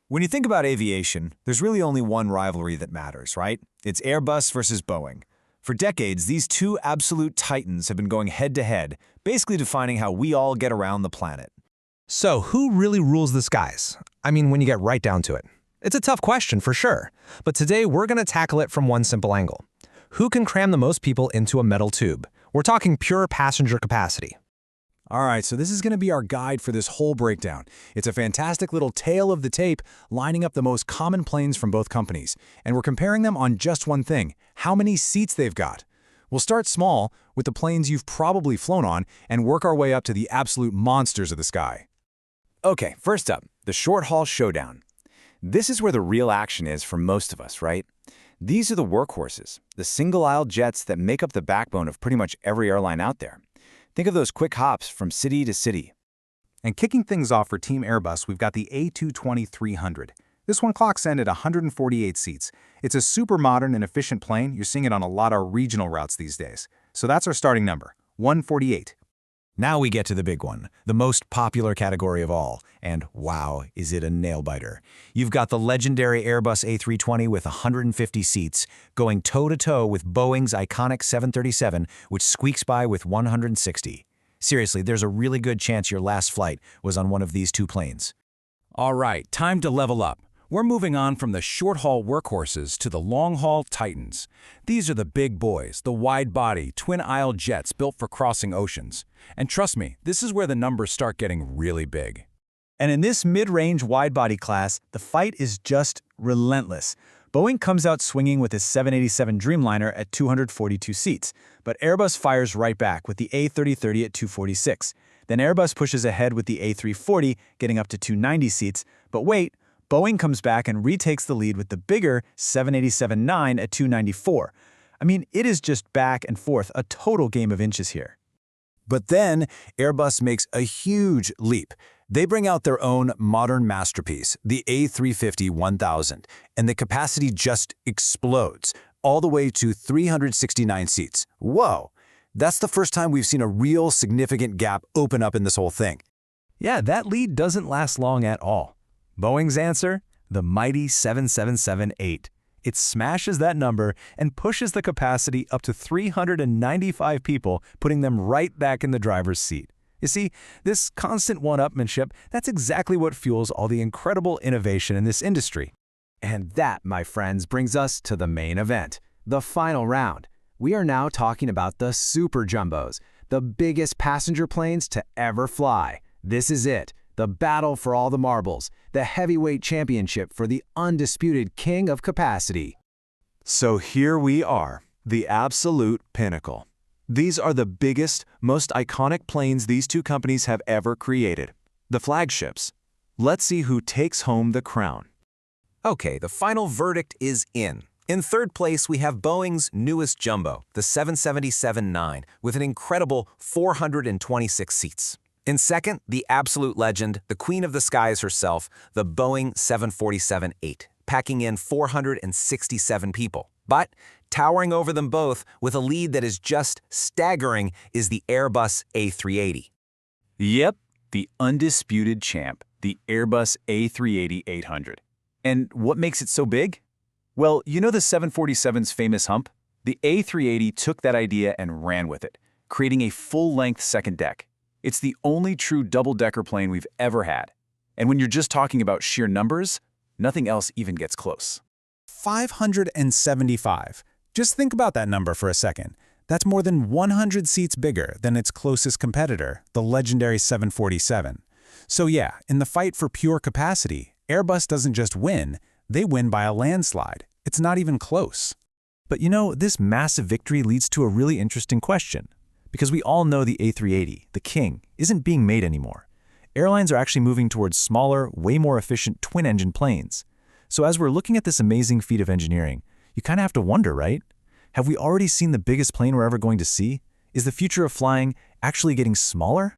When you think about aviation, there's really only one rivalry that matters, right? It's Airbus versus Boeing. For decades, these two absolute titans have been going head-to-head, basically defining how we all get around the planet. So who really rules the skies? I mean, when you get right down to it. It's a tough question for sure, but today we're going to tackle it from one simple angle. Who can cram the most people into a metal tube? We're talking pure passenger capacity. All right, so this is going to be our guide for this whole breakdown. It's a fantastic little tale of the tape, lining up the most common planes from both companies. And we're comparing them on just one thing: how many seats they've got. We'll start small, with the planes you've probably flown on, and work our way up to the absolute monsters of the sky. Okay, first up, the short-haul Showdown. This is where the real action is for most of us, right? These are the workhorses, the single-aisle jets that make up the backbone of pretty much every airline out there. Think of those quick hops from city to city. And kicking things off for Team Airbus, we've got the A220-300. This one clocks in at 148 seats. It's a super modern and efficient plane. You're seeing it on a lot of regional routes these days. So that's our starting number, 148. Now we get to the big one, the most popular category of all, and wow, is it a nail-biter. You've got the legendary Airbus A320 with 150 seats, going toe-to-toe with Boeing's iconic 737, which squeaks by with 160. Seriously, there's a really good chance your last flight was on one of these two planes. All right, time to level up. We're moving on from the short-haul workhorses to the long-haul titans. These are the big boys, the wide-body, twin-aisle jets built for crossing oceans. And trust me, this is where the numbers start getting really big. And in this mid-range wide-body class, the fight is just relentless. Boeing comes out swinging with his 787 Dreamliner at 242 seats, but Airbus fires right back with the A330 at 246. Then Airbus pushes ahead with the A340, getting up to 290 seats, but wait, Boeing comes back and retakes the lead with the bigger 787-9 at 294. I mean, it is just back and forth, a total game of inches here. But then, Airbus makes a huge leap. They bring out their own modern masterpiece, the A350-1000, and the capacity just explodes, all the way to 369 seats. Whoa! That's the first time we've seen a real significant gap open up in this whole thing. Yeah, that lead doesn't last long at all. Boeing's answer? The mighty 777-8. It smashes that number and pushes the capacity up to 395 people, putting them right back in the driver's seat. You see, this constant one-upmanship, that's exactly what fuels all the incredible innovation in this industry. And that, my friends, brings us to the main event, the final round. We are now talking about the super jumbos, the biggest passenger planes to ever fly. This is it. The battle for all the marbles, the heavyweight championship for the undisputed king of capacity. So here we are, the absolute pinnacle. These are the biggest, most iconic planes these two companies have ever created, the flagships. Let's see who takes home the crown. Okay, the final verdict is in. In third place, we have Boeing's newest jumbo, the 777-9, with an incredible 426 seats. In second, the absolute legend, the queen of the skies herself, the Boeing 747-8, packing in 467 people. But towering over them both, with a lead that is just staggering, is the Airbus A380. Yep, the undisputed champ, the Airbus A380-800. And what makes it so big? Well, you know the 747's famous hump? The A380 took that idea and ran with it, creating a full-length second deck. It's the only true double-decker plane we've ever had. And when you're just talking about sheer numbers, nothing else even gets close. 575. Just think about that number for a second. That's more than 100 seats bigger than its closest competitor, the legendary 747. So yeah, in the fight for pure capacity, Airbus doesn't just win, they win by a landslide. It's not even close. But you know, this massive victory leads to a really interesting question. Because we all know the A380, the king, isn't being made anymore. Airlines are actually moving towards smaller, way more efficient twin-engine planes. So as we're looking at this amazing feat of engineering, you kind of have to wonder, right? Have we already seen the biggest plane we're ever going to see? Is the future of flying actually getting smaller?